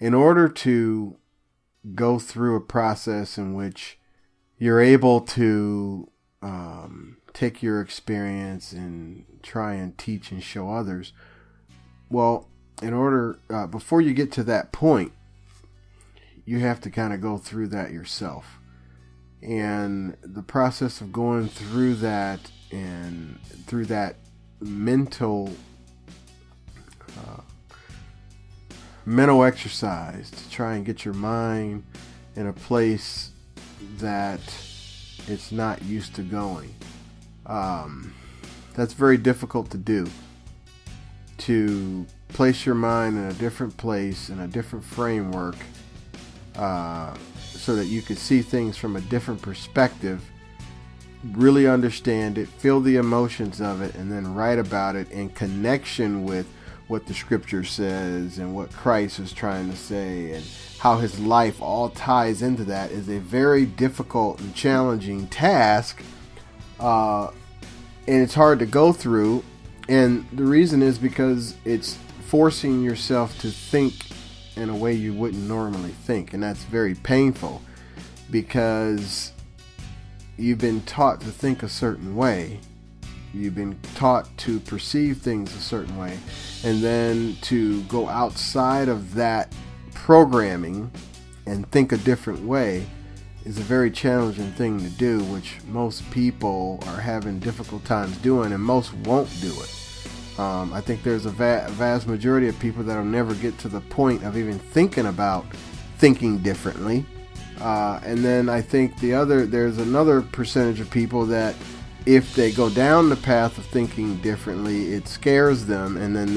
in order to go through a process in which you're able to take your experience and try and teach and show others, well, in order, before you get to that point, you have to kind of go through that yourself. And the process of going through that and through that mental exercise to try and get your mind in a place that it's not used to going. That's very difficult to do. To place your mind in a different place, in a different framework, so that you can see things from a different perspective, really understand it, feel the emotions of it, and then write about it in connection with what the scripture says and what Christ is trying to say and how his life all ties into that, is a very difficult and challenging task. And it's hard to go through. And the reason is because it's forcing yourself to think in a way you wouldn't normally think. And that's very painful because you've been taught to think a certain way. You've been taught to perceive things a certain way. And then to go outside of that programming and think a different way is a very challenging thing to do, which most people are having difficult times doing, and most won't do it. I think there's a vast majority of people that'll never get to the point of even thinking about thinking differently. And then I think there's another percentage of people that if they go down the path of thinking differently, it scares them, and then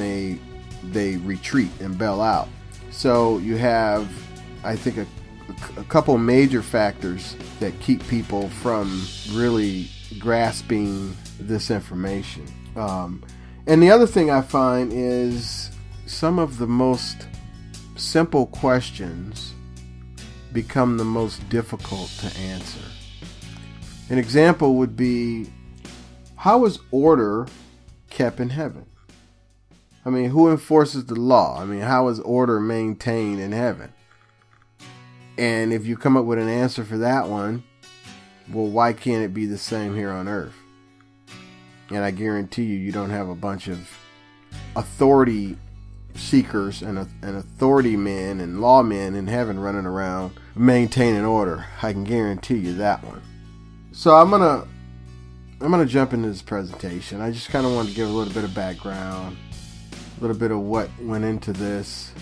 they retreat and bail out. So you have, I think, a couple major factors that keep people from really grasping this information. And the other thing I find is some of the most simple questions become the most difficult to answer. An example would be, how is order kept in heaven? I mean, who enforces the law? I mean, how is order maintained in heaven? And if you come up with an answer for that one, well, why can't it be the same here on earth? And I guarantee you don't have a bunch of authority seekers and authority men and lawmen in heaven running around maintaining order. I can guarantee you that one. So I'm gonna jump into this presentation. I just kind of wanted to give a little bit of background, a little bit of what went into this.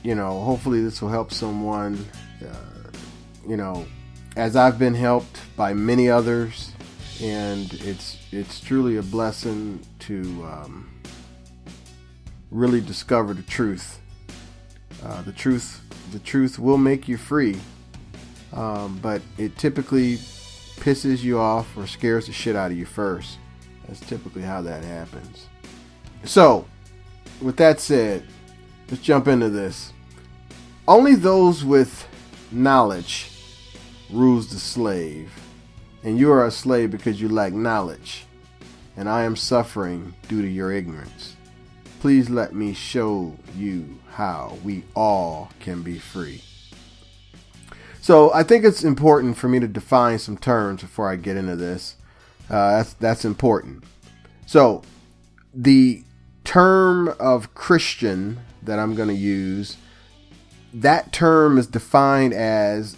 Hopefully this will help someone, as I've been helped by many others, and it's truly a blessing to really discover the truth. The truth will make you free, but it typically pisses you off or scares the shit out of you first. That's typically how that happens. So, with that said, let's jump into this. Only those with knowledge rules the slave, and you are a slave because you lack knowledge, and I am suffering due to your ignorance. Please let me show you how we all can be free. So I think it's important for me to define some terms before I get into this. That's important. So the term of Christian that I'm going to use, that term is defined as,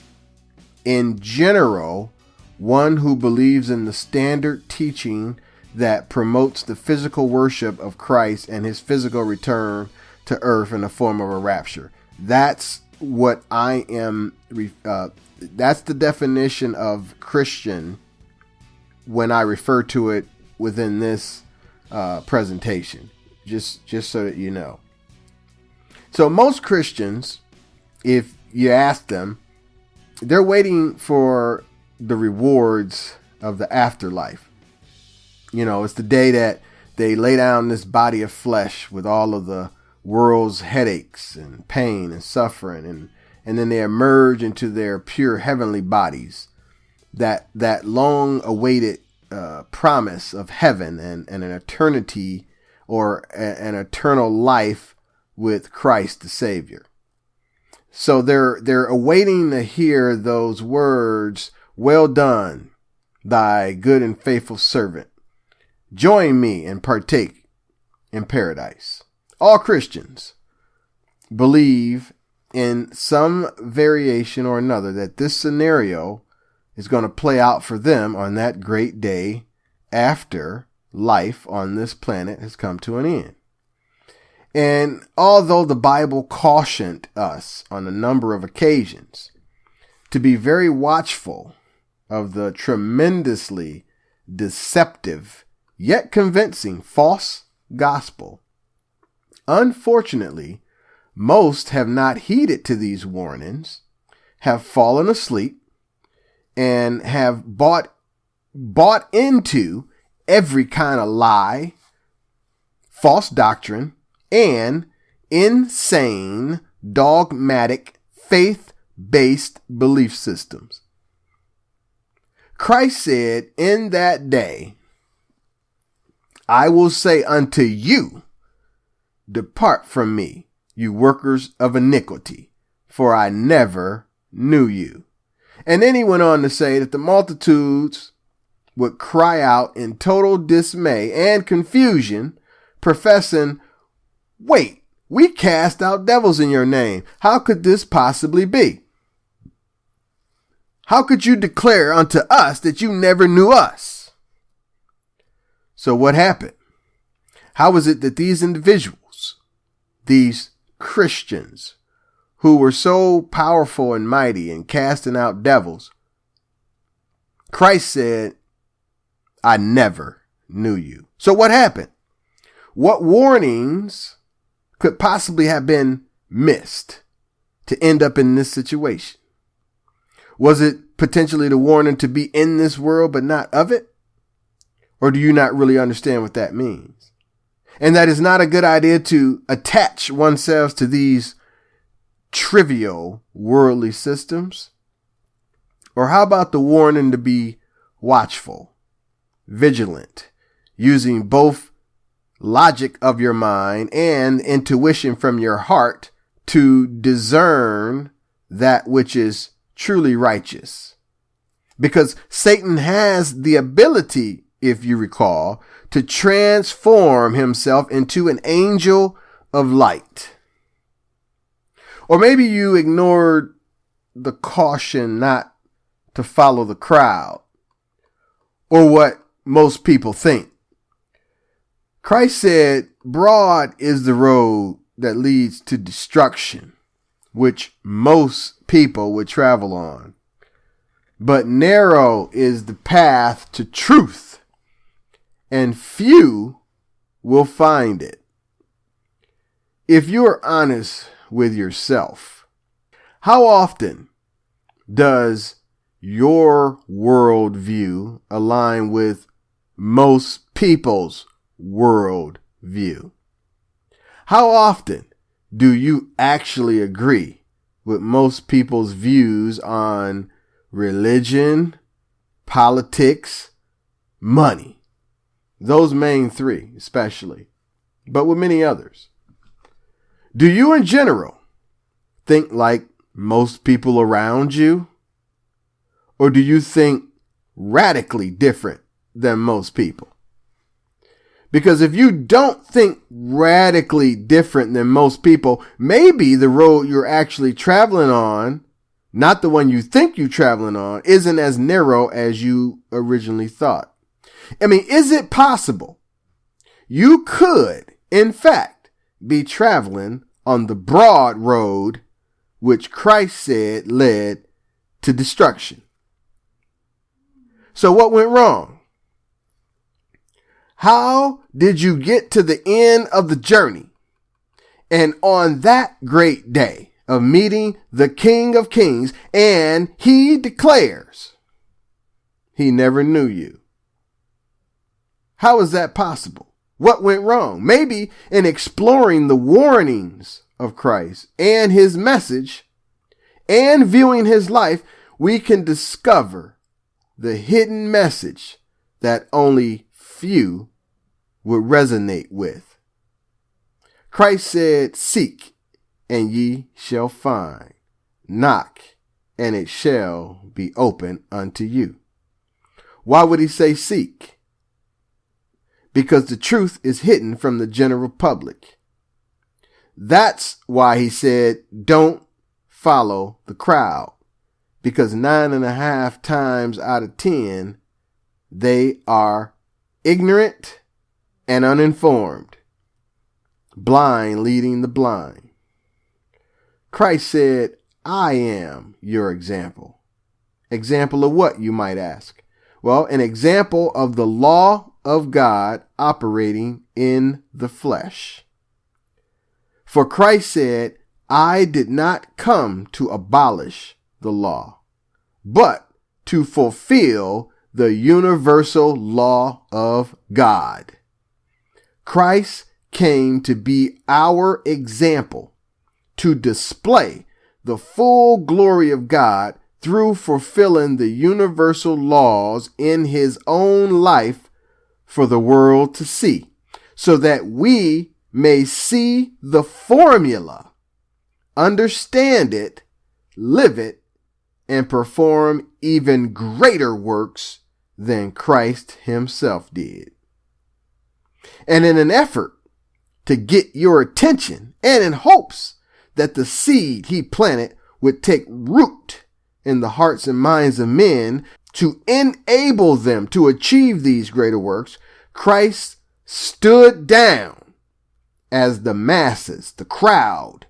in general, one who believes in the standard teaching that promotes the physical worship of Christ and his physical return to earth in the form of a rapture. That's what I am. That's the definition of Christian when I refer to it within this presentation. Just so that you know. So most Christians, if you ask them, they're waiting for the rewards of the afterlife. It's the day that they lay down this body of flesh with all of the world's headaches and pain and suffering, and then they emerge into their pure heavenly bodies. That long awaited promise of heaven and an eternity, or an eternal life with Christ the Savior. So they're awaiting to hear those words, "Well done, thy good and faithful servant. Join me and partake in paradise." All Christians believe in some variation or another that this scenario is going to play out for them on that great day after life on this planet has come to an end. And although the Bible cautioned us on a number of occasions to be very watchful of the tremendously deceptive yet convincing false gospel, unfortunately, most have not heeded to these warnings, have fallen asleep, and have bought into every kind of lie, false doctrine, and insane, dogmatic, faith-based belief systems. Christ said, "In that day, I will say unto you, depart from me, you workers of iniquity, for I never knew you." And then he went on to say that the multitudes would cry out in total dismay and confusion, professing, "Wait, we cast out devils in your name. How could this possibly be? How could you declare unto us that you never knew us?" So what happened? How is it that these individuals, these Christians who were so powerful and mighty in casting out devils, Christ said, "I never knew you"? So what happened? What warnings could possibly have been missed to end up in this situation? Was it potentially the warning to be in this world but not of it? Or do you not really understand what that means? And that is not a good idea to attach oneself to these trivial worldly systems? Or how about the warning to be watchful, vigilant, using both logic of your mind and intuition from your heart to discern that which is truly righteous? Because Satan has the ability, if you recall, to transform himself into an angel of light. Or maybe you ignored the caution not to follow the crowd or what most people think. Christ said, "Broad is the road that leads to destruction, which most people would travel on. But narrow is the path to truth, and few will find it." If you're honest with yourself, how often does your worldview align with most people's worldview? How often do you actually agree with most people's views on religion, politics, money? Those main three especially, but with many others. Do you in general think like most people around you? Or do you think radically different than most people? Because if you don't think radically different than most people, maybe the road you're actually traveling on, not the one you think you're traveling on, isn't as narrow as you originally thought. I mean, is it possible you could, in fact, be traveling on the broad road which Christ said led to destruction? So what went wrong? How did you get to the end of the journey? And on that great day of meeting the King of Kings, and he declares he never knew you. How is that possible? What went wrong? Maybe in exploring the warnings of Christ and his message and viewing his life, we can discover the hidden message that only few would resonate with. Christ said, "Seek and ye shall find. knock, and it shall be open unto you. Why would he say seek? Because the truth is hidden from the general public. That's why he said, don't follow the crowd. Because 9.5 times out of 10, they are ignorant and uninformed, blind leading the blind. Christ said, I am your example. Example of what, you might ask? Well, an example of the law of God operating in the flesh. For Christ said, I did not come to abolish the law, but to fulfill the universal law of God. Christ came to be our example, to display the full glory of God through fulfilling the universal laws in his own life for the world to see, so that we may see the formula, understand it, live it, and perform even greater works than Christ himself did. And in an effort to get your attention, and in hopes that the seed he planted would take root in the hearts and minds of men to enable them to achieve these greater works, Christ stood down as the masses, the crowd,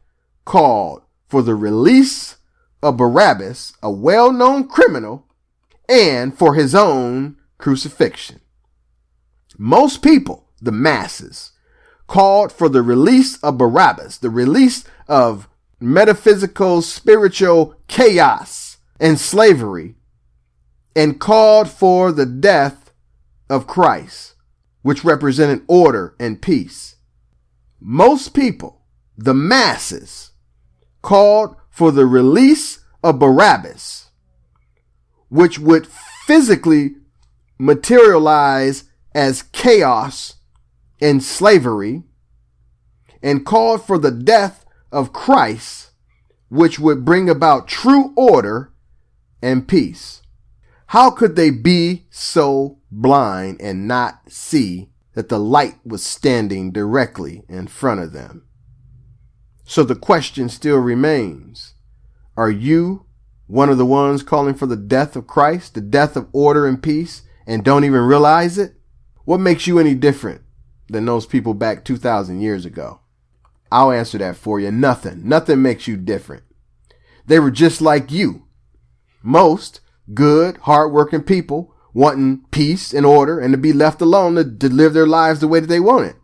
called for the release of Barabbas, a well-known criminal, and for his own crucifixion. Most people, the masses, called for the release of Barabbas, the release of metaphysical, spiritual chaos and slavery, and called for the death of Christ, which represented order and peace. Most people, the masses, called for the release of Barabbas, which would physically materialize as chaos and slavery, and called for the death of Christ, which would bring about true order and peace. How could they be so blind and not see that the light was standing directly in front of them? So the question still remains, are you one of the ones calling for the death of Christ, the death of order and peace, and don't even realize it? What makes you any different than those people back 2,000 years ago? I'll answer that for you. Nothing. Nothing makes you different. They were just like you. Most good, hardworking people wanting peace and order and to be left alone to live their lives the way that they wanted.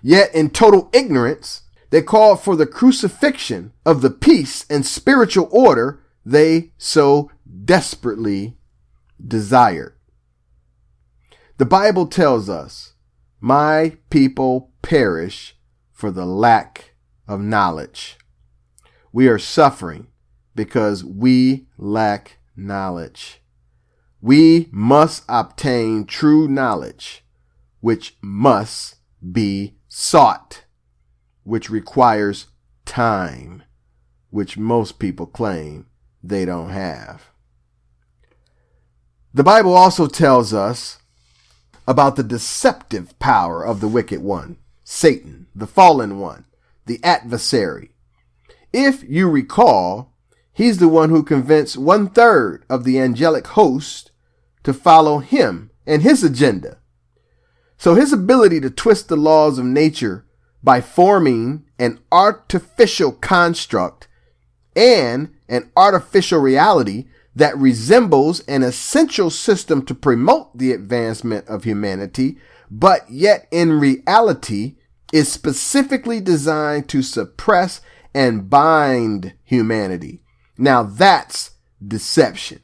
Yet in total ignorance, they called for the crucifixion of the peace and spiritual order they so desperately desired. The Bible tells us, my people perish for the lack of knowledge. We are suffering because we lack knowledge. We must obtain true knowledge, which must be sought, which requires time, which most people claim they don't have. The Bible also tells us about the deceptive power of the wicked one, Satan, the fallen one, the adversary. If you recall, he's the one who convinced 1/3 of the angelic host to follow him and his agenda. So his ability to twist the laws of nature by forming an artificial construct and an artificial reality that resembles an essential system to promote the advancement of humanity, but yet in reality is specifically designed to suppress and bind humanity. Now that's deception.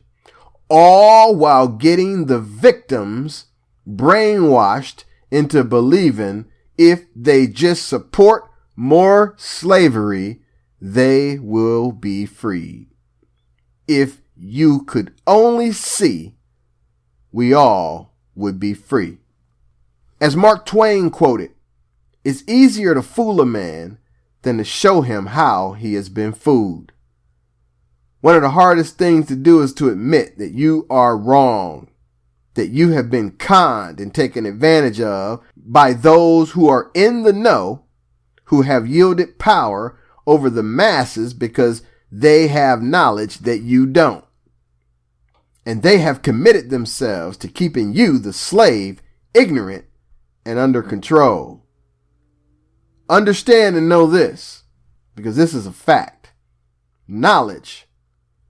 All while getting the victims brainwashed into believing if they just support more slavery, they will be freed. If you could only see, we all would be free. As Mark Twain quoted, it's easier to fool a man than to show him how he has been fooled. One of the hardest things to do is to admit that you are wrong, that you have been conned and taken advantage of by those who are in the know, who have yielded power over the masses because they have knowledge that you don't. And they have committed themselves to keeping you, the slave, ignorant and under control. Understand and know this, because this is a fact. Knowledge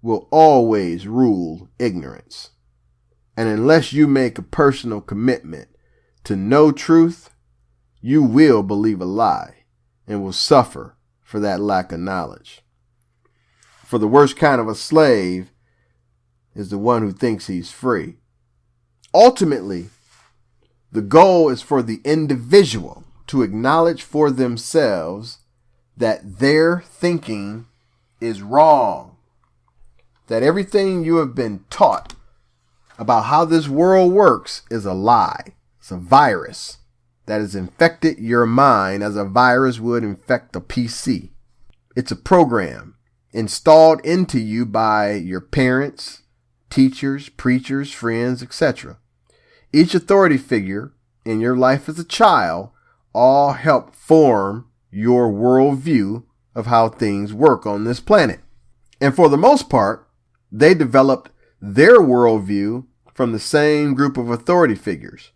will always rule ignorance. And unless you make a personal commitment to know truth, you will believe a lie and will suffer for that lack of knowledge. For the worst kind of a slave is the one who thinks he's free. Ultimately, the goal is for the individual to acknowledge for themselves that their thinking is wrong, that everything you have been taught about how this world works is a lie. It's a virus that has infected your mind as a virus would infect a PC. It's a program installed into you by your parents, teachers, preachers, friends, etc. Each authority figure in your life as a child all help form your worldview of how things work on this planet. And for the most part, they developed their worldview from the same group of authority figures.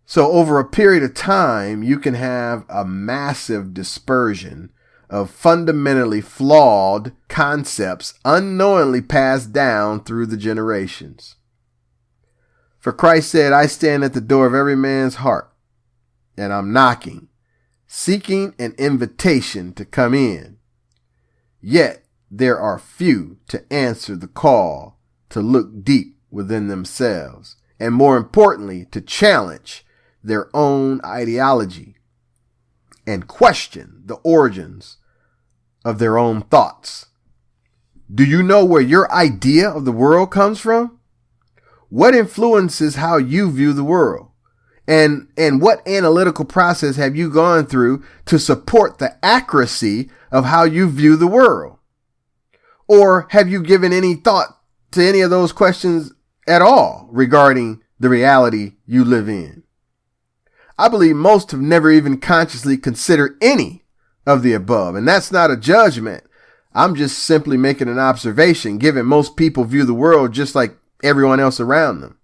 So over a period of time, you can have a massive dispersion of fundamentally flawed concepts unknowingly passed down through the generations. For Christ said, I stand at the door of every man's heart, and I'm knocking, seeking an invitation to come in. Yet there are few to answer the call to look deep within themselves, and more importantly, to challenge their own ideology and question the origins of their own thoughts. Do you know where your idea of the world comes from? What influences how you view the world? And what analytical process have you gone through to support the accuracy of how you view the world? Or have you given any thought to any of those questions at all regarding the reality you live in? I believe most have never even consciously considered any of the above. And that's not a judgment. I'm just simply making an observation, given most people view the world just like everyone else around them.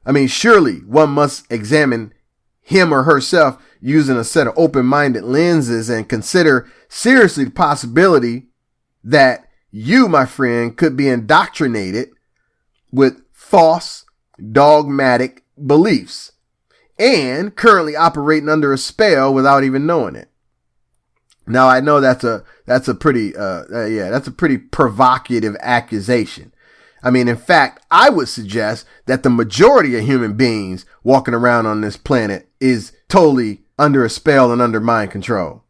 I mean, surely one must examine him or herself using a set of open-minded lenses and consider seriously the possibility that you, my friend, could be indoctrinated with false, dogmatic beliefs and currently operating under a spell without even knowing it. Now, I know that's a pretty provocative accusation. I mean, in fact, I would suggest that the majority of human beings walking around on this planet is totally under a spell and under mind control.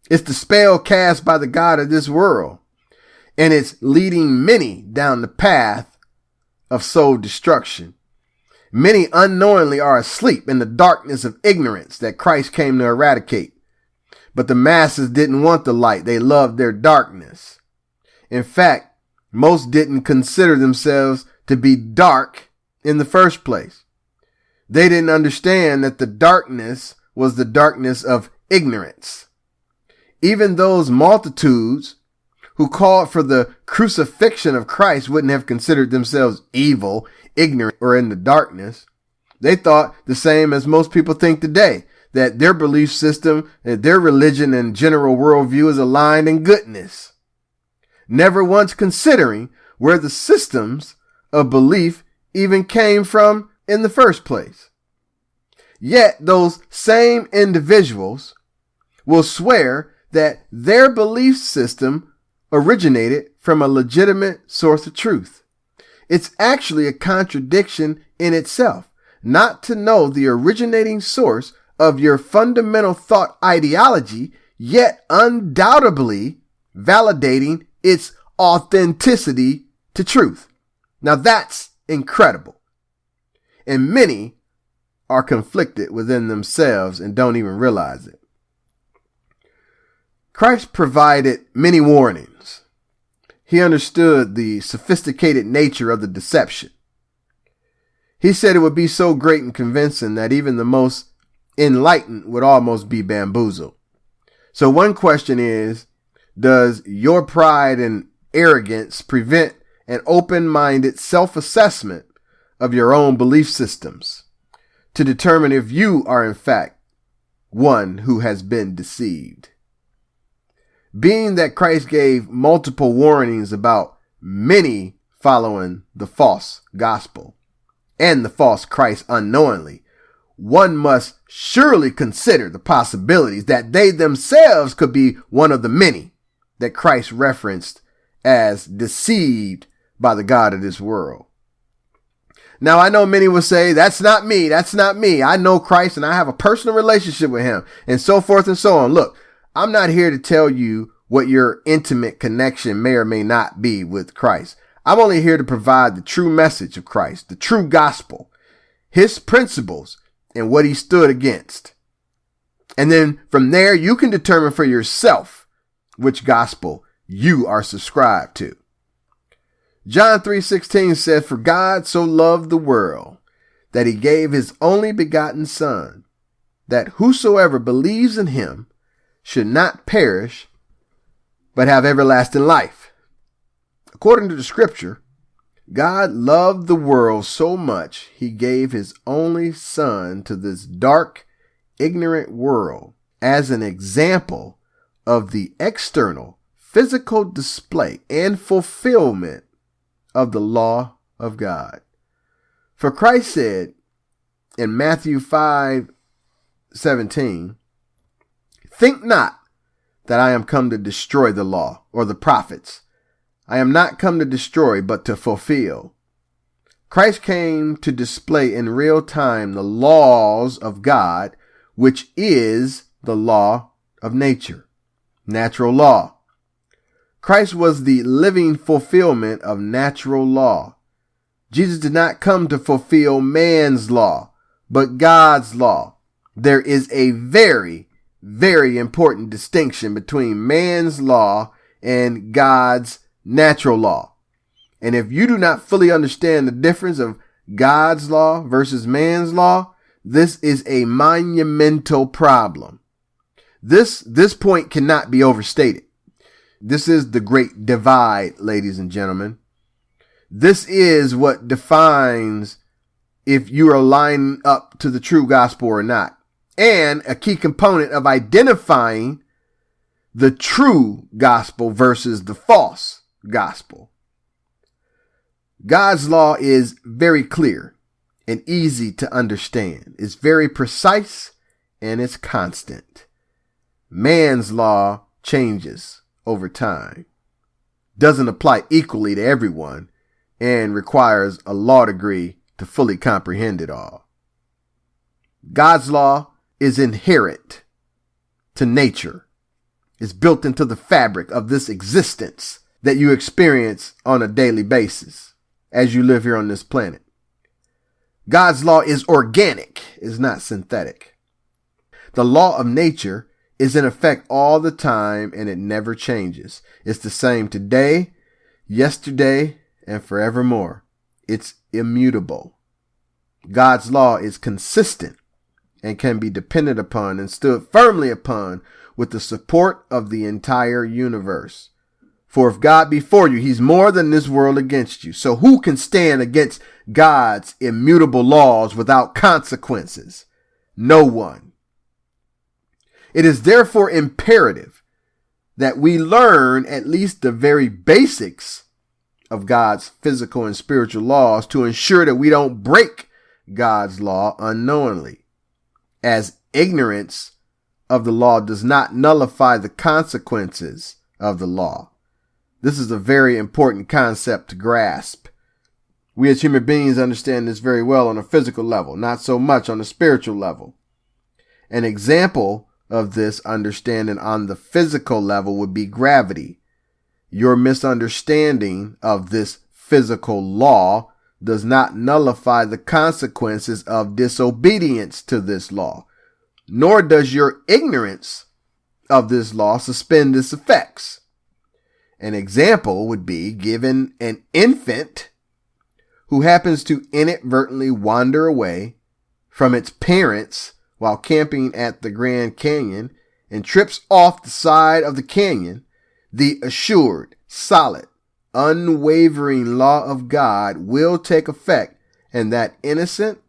It's the spell cast by the God of this world, and it's leading many down the path of soul destruction. Many unknowingly are asleep in the darkness of ignorance that Christ came to eradicate. But the masses didn't want the light. They loved their darkness. In fact, most didn't consider themselves to be dark in the first place. They didn't understand that the darkness was the darkness of ignorance. Even those multitudes who called for the crucifixion of Christ wouldn't have considered themselves evil, ignorant, or in the darkness. They thought the same as most people think today, that their belief system, their religion, and general worldview is aligned in goodness, never once considering where the systems of belief even came from in the first place. Yet those same individuals will swear that their belief system originated from a legitimate source of truth. It's actually a contradiction in itself not to know the originating source of your fundamental thought ideology, yet undoubtedly validating its authenticity to truth. Now that's incredible. And many are conflicted within themselves and don't even realize it. Christ provided many warnings He understood the sophisticated nature of the deception. He said it would be so great and convincing that even the most enlightened would almost be bamboozled. So one question is, does your pride and arrogance prevent an open-minded self-assessment of your own belief systems to determine if you are in fact one who has been deceived? Being that Christ gave multiple warnings about many following the false gospel and the false Christ unknowingly, one must surely consider the possibilities that they themselves could be one of the many that Christ referenced as deceived by the God of this world. Now, I know many will say, that's not me. That's not me. I know Christ and I have a personal relationship with him, and so forth and so on. Look, I'm not here to tell you what your intimate connection may or may not be with Christ. I'm only here to provide the true message of Christ, the true gospel, his principles, and what he stood against. And then from there, you can determine for yourself which gospel you are subscribed to. John 3:16 says, "For God so loved the world that he gave his only begotten Son, that whosoever believes in him should not perish, but have everlasting life." According to the scripture, God loved the world so much, he gave his only Son to this dark, ignorant world as an example of the external, physical display and fulfillment of the law of God. For Christ said in Matthew 5:17, "Think not that I am come to destroy the law or the prophets. I am not come to destroy, but to fulfill." Christ came to display in real time the laws of God, which is the law of nature, natural law. Christ was the living fulfillment of natural law. Jesus did not come to fulfill man's law, but God's law. There is a very, very important distinction between man's law and God's natural law. And if you do not fully understand the difference of God's law versus man's law, this is a monumental problem. This point cannot be overstated. This is the great divide, ladies and gentlemen. This is what defines if you are lining up to the true gospel or not, and a key component of identifying the true gospel versus the false gospel. God's law is very clear and easy to understand. It's very precise and it's constant. Man's law changes over time, doesn't apply equally to everyone, and requires a law degree to fully comprehend it all. God's law is inherent to nature. It's built into the fabric of this existence that you experience on a daily basis as you live here on this planet. God's law is organic, it's not synthetic. The law of nature is in effect all the time and it never changes. It's the same today, yesterday, and forevermore. It's immutable. God's law is consistent and can be depended upon and stood firmly upon with the support of the entire universe. For if God be for you, he's more than this world against you. So who can stand against God's immutable laws without consequences? No one. It is therefore imperative that we learn at least the very basics of God's physical and spiritual laws to ensure that we don't break God's law unknowingly, as ignorance of the law does not nullify the consequences of the law. This is a very important concept to grasp. We as human beings understand this very well on a physical level, not so much on a spiritual level. An example of this understanding on the physical level would be gravity. Your misunderstanding of this physical law does not nullify the consequences of disobedience to this law, nor does your ignorance of this law suspend its effects. An example would be given an infant who happens to inadvertently wander away from its parents while camping at the Grand Canyon and trips off the side of the canyon. The assured, solid, unwavering law of God will take effect, and that innocent,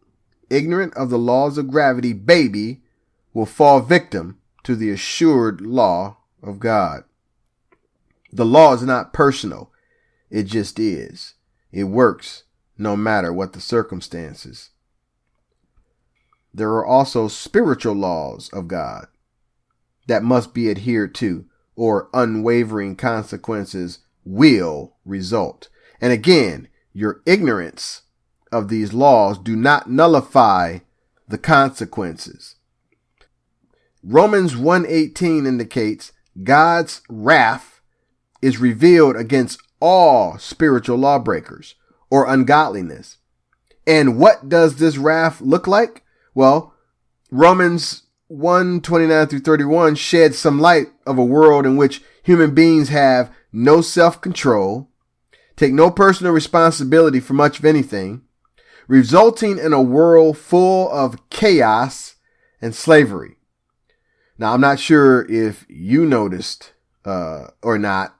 ignorant of the laws of gravity baby will fall victim to the assured law of God. The law is not personal. It just is. It works no matter what the circumstances. There are also spiritual laws of God that must be adhered to, or unwavering consequences will result. And again, your ignorance of these laws do not nullify the consequences. Romans 1:18 indicates God's wrath is revealed against all spiritual lawbreakers or ungodliness. And what does this wrath look like? Well, Romans 1:29 through 31 sheds some light of a world in which human beings have no self-control, take no personal responsibility for much of anything, resulting in a world full of chaos and slavery. Now, I'm not sure if you noticed or not,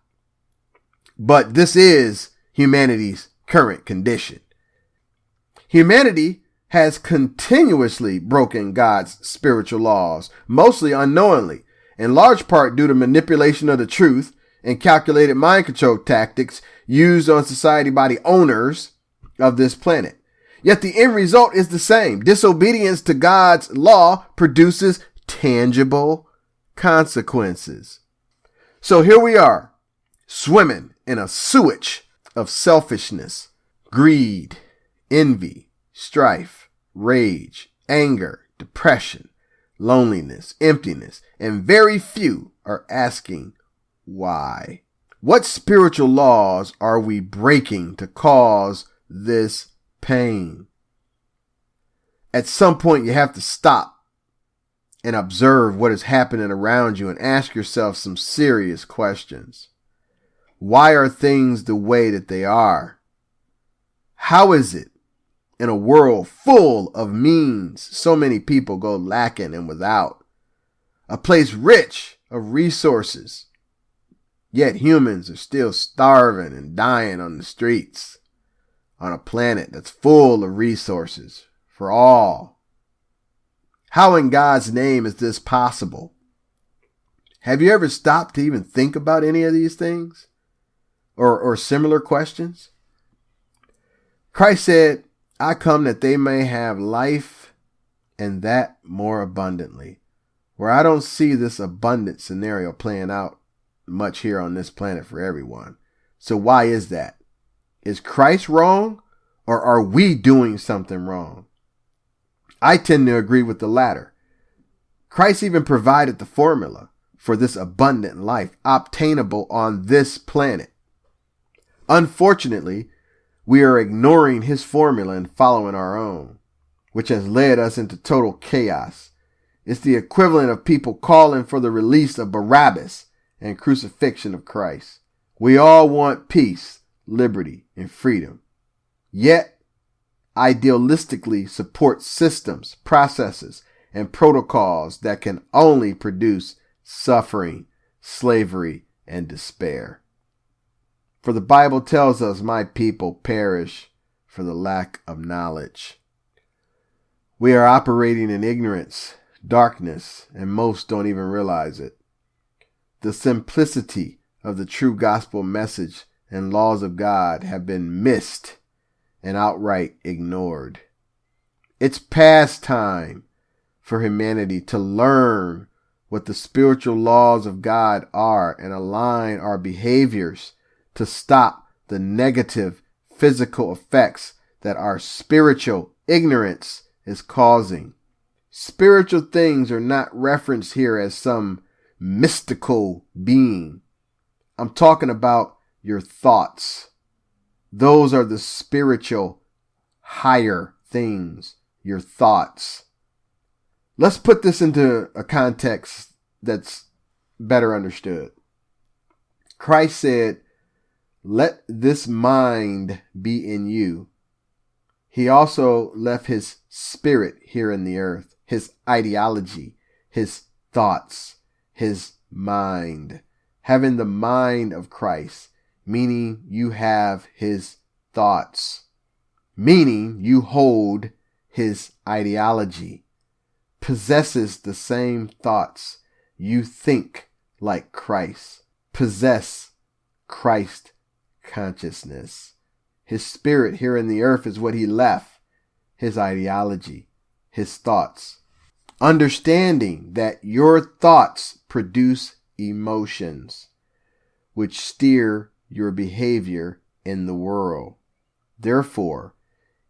but this is humanity's current condition. Humanity has continuously broken God's spiritual laws, mostly unknowingly, in large part due to manipulation of the truth and calculated mind control tactics used on society by the owners of this planet. Yet the end result is the same. Disobedience to God's law produces tangible consequences. So here we are, swimming in a sewage of selfishness, greed, envy, strife, rage, anger, depression, loneliness, emptiness, and very few are asking why. What spiritual laws are we breaking to cause this pain? At some point, you have to stop and observe what is happening around you and ask yourself some serious questions. Why are things the way that they are? How is it in a world full of means so many people go lacking and without? A place rich of resources, yet humans are still starving and dying on the streets on a planet that's full of resources for all. How in God's name is this possible? Have you ever stopped to even think about any of these things or similar questions? Christ said, I come that they may have life and that more abundantly. Where I don't see this abundant scenario playing out much here on this planet for everyone. So why is that? Is Christ wrong, or are we doing something wrong? I tend to agree with the latter. Christ even provided the formula for this abundant life obtainable on this planet. Unfortunately, we are ignoring his formula and following our own, which has led us into total chaos. It's the equivalent of people calling for the release of Barabbas and crucifixion of Christ. We all want peace, liberty, and freedom. Yet, idealistically support systems, processes, and protocols that can only produce suffering, slavery, and despair. For the Bible tells us, my people perish for the lack of knowledge. We are operating in ignorance, darkness, and most don't even realize it. The simplicity of the true gospel message and laws of God have been missed and outright ignored. It's past time for humanity to learn what the spiritual laws of God are and align our behaviors to stop the negative physical effects that our spiritual ignorance is causing. Spiritual things are not referenced here as some mystical being. I'm talking about your thoughts. Those are the spiritual higher things, your thoughts. Let's put this into a context that's better understood. Christ said, let this mind be in you. He also left his spirit here in the earth, his ideology, his thoughts, his mind. Having the mind of Christ, meaning you have his thoughts, meaning you hold his ideology, possesses the same thoughts. You think like Christ, possess Christ consciousness. His spirit here in the earth is what he left, his ideology, his thoughts. Understanding that your thoughts produce emotions, which steer your behavior in the world. Therefore,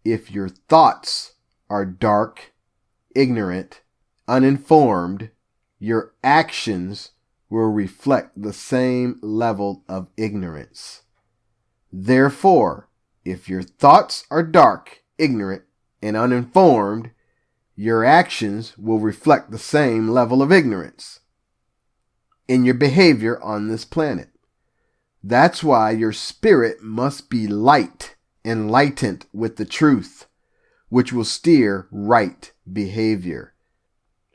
if your thoughts are dark, ignorant, uninformed, your actions will reflect the same level of ignorance. Therefore, if your thoughts are dark, ignorant, and uninformed, your actions will reflect the same level of ignorance in your behavior on this planet. That's why your spirit must be light, enlightened with the truth, which will steer right behavior.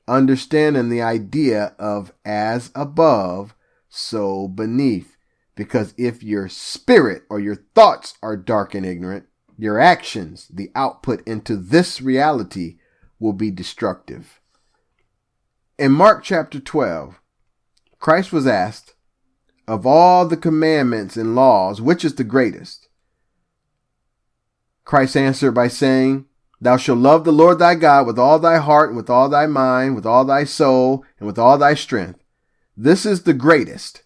Understanding the idea of as above, so beneath. Because if your spirit or your thoughts are dark and ignorant, your actions, the output into this reality, will be destructive. In Mark chapter 12, Christ was asked, of all the commandments and laws, which is the greatest? Christ answered by saying, thou shalt love the Lord thy God with all thy heart and with all thy mind, with all thy soul and with all thy strength. This is the greatest.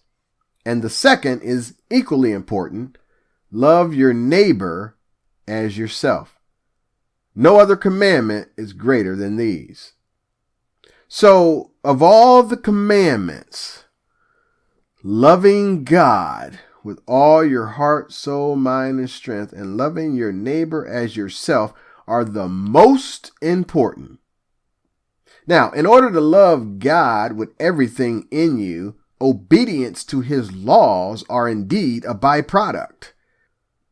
And the second is equally important. Love your neighbor as yourself. No other commandment is greater than these. So, of all the commandments, loving God with all your heart, soul, mind, and strength, and loving your neighbor as yourself are the most important. Now, in order to love God with everything in you, obedience to his laws are indeed a byproduct.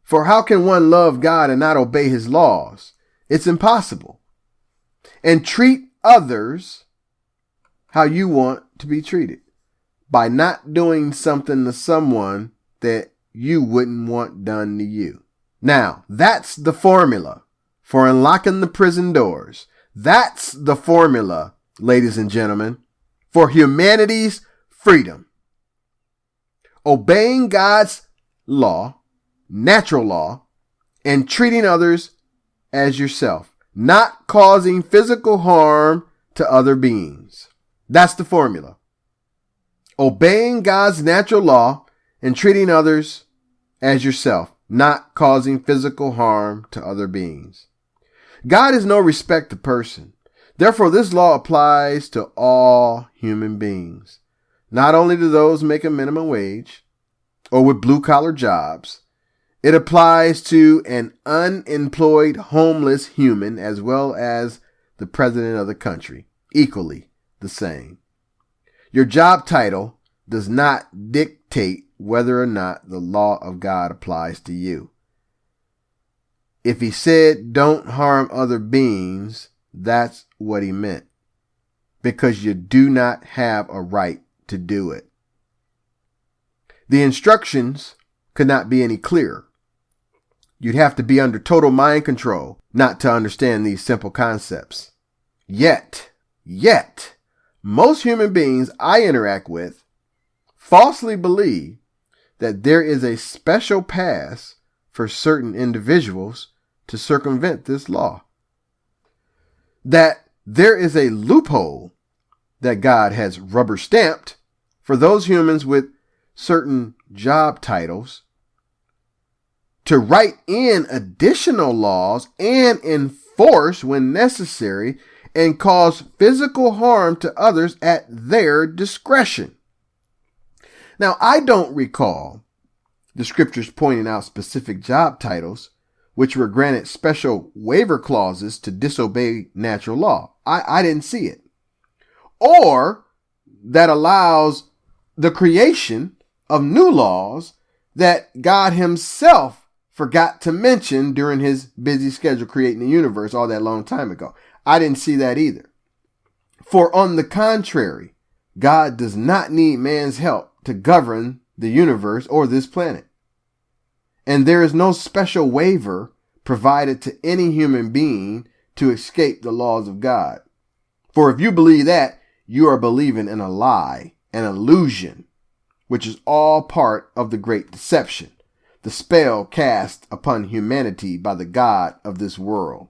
For how can one love God and not obey his laws? It's impossible. And treat others how you want to be treated by not doing something to someone that you wouldn't want done to you. Now, that's the formula for unlocking the prison doors. That's the formula, ladies and gentlemen, for humanity's freedom. Obeying God's law, natural law, and treating others as yourself, not causing physical harm to other beings. That's the formula. Obeying God's natural law and treating others as yourself, not causing physical harm to other beings. God is no respecter of person. Therefore, this law applies to all human beings, not only to those making minimum wage or with blue-collar jobs. It applies to an unemployed homeless human as well as the president of the country, equally the same. Your job title does not dictate whether or not the law of God applies to you. If he said don't harm other beings, that's what he meant, because you do not have a right to do it. The instructions could not be any clearer. You'd have to be under total mind control not to understand these simple concepts. Yet, most human beings I interact with falsely believe that there is a special pass for certain individuals to circumvent this law. That there is a loophole that God has rubber stamped for those humans with certain job titles to write in additional laws and enforce when necessary and cause physical harm to others at their discretion. Now, I don't recall the scriptures pointing out specific job titles which were granted special waiver clauses to disobey natural law. I didn't see it. Or that allows the creation of new laws that God himself forgot to mention during his busy schedule creating the universe all that long time ago. I didn't see that either. For on the contrary, God does not need man's help to govern the universe or this planet. And there is no special waiver provided to any human being to escape the laws of God. For if you believe that, you are believing in a lie, an illusion, which is all part of the great deception, the spell cast upon humanity by the God of this world.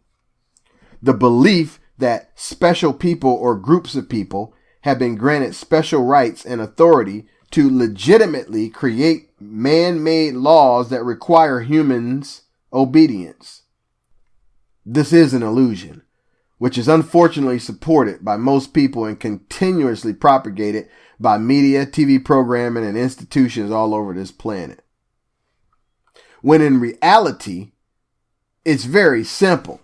The belief that special people or groups of people have been granted special rights and authority to legitimately create man-made laws that require humans' obedience. This is an illusion, which is unfortunately supported by most people and continuously propagated by media, TV programming, and institutions all over this planet. When in reality, it's very simple.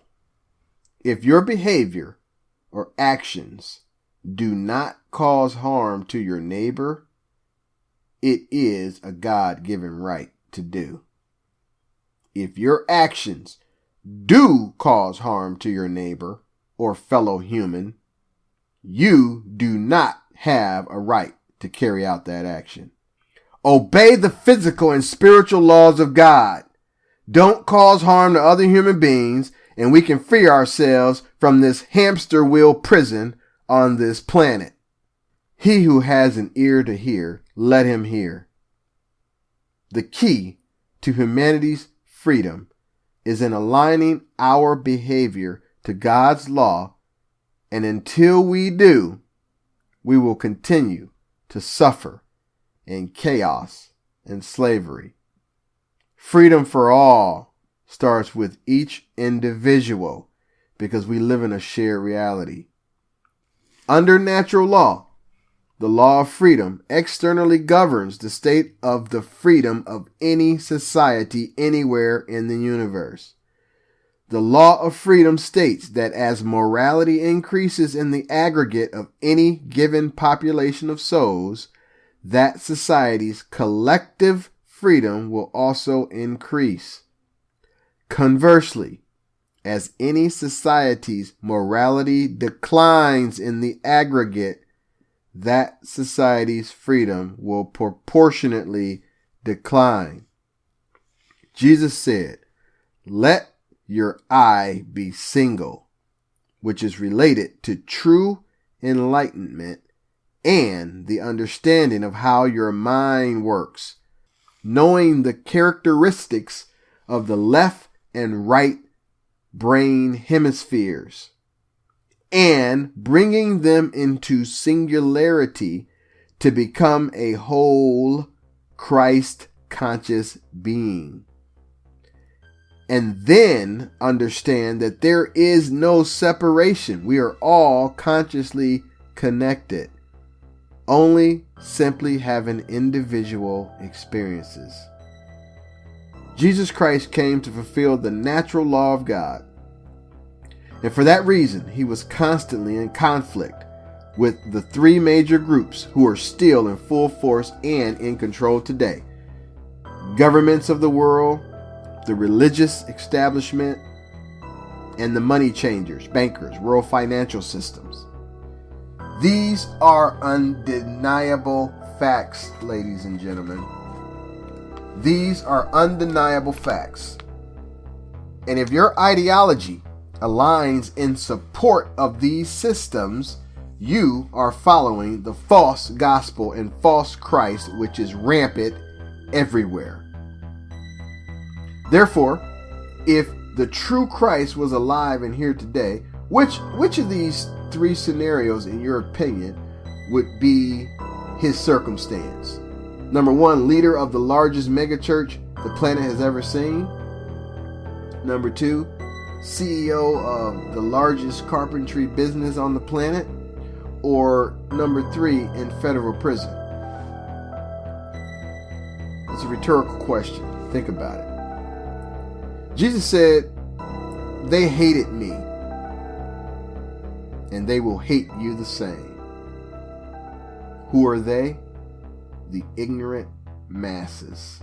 If your behavior or actions do not cause harm to your neighbor, it is a God-given right to do. If your actions do cause harm to your neighbor or fellow human, you do not have a right to carry out that action. Obey the physical and spiritual laws of God. Don't cause harm to other human beings, and we can free ourselves from this hamster wheel prison on this planet. He who has an ear to hear, let him hear. The key to humanity's freedom is in aligning our behavior to God's law, and until we do, we will continue to suffer in chaos and slavery. Freedom for all starts with each individual because we live in a shared reality. Under natural law, the law of freedom externally governs the state of the freedom of any society anywhere in the universe. The law of freedom states that as morality increases in the aggregate of any given population of souls, that society's collective freedom will also increase. Conversely, as any society's morality declines in the aggregate, that society's freedom will proportionately decline. Jesus said, "Let your eye be single," which is related to true enlightenment and the understanding of how your mind works, knowing the characteristics of the left and right brain hemispheres, and bringing them into singularity to become a whole Christ-conscious being. And then understand that there is no separation. We are all consciously connected, only simply having individual experiences. Jesus Christ came to fulfill the natural law of God. And for that reason, he was constantly in conflict with the three major groups who are still in full force and in control today: governments of the world, the religious establishment, and the money changers, bankers, world financial systems. These are undeniable facts, ladies and gentlemen. These are undeniable facts. And if your ideology aligns in support of these systems, you are following the false gospel and false Christ, which is rampant everywhere. Therefore, if the true Christ was alive and here today, which of these three scenarios, in your opinion, would be his circumstance? Number one, leader of the largest megachurch the planet has ever seen. Number two, CEO of the largest carpentry business on the planet. Or number three, in federal prison. It's a rhetorical question. Think about it. Jesus said, "They hated me, and they will hate you the same." Who are they? The ignorant masses.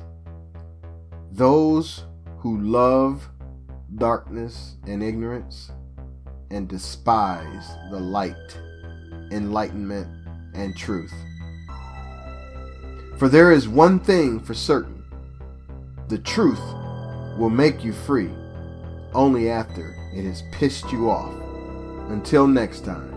those who love darkness and ignorance and despise the light, enlightenment, and truth. For there is one thing for certain: the truth will make you free only after it has pissed you off. Until next time.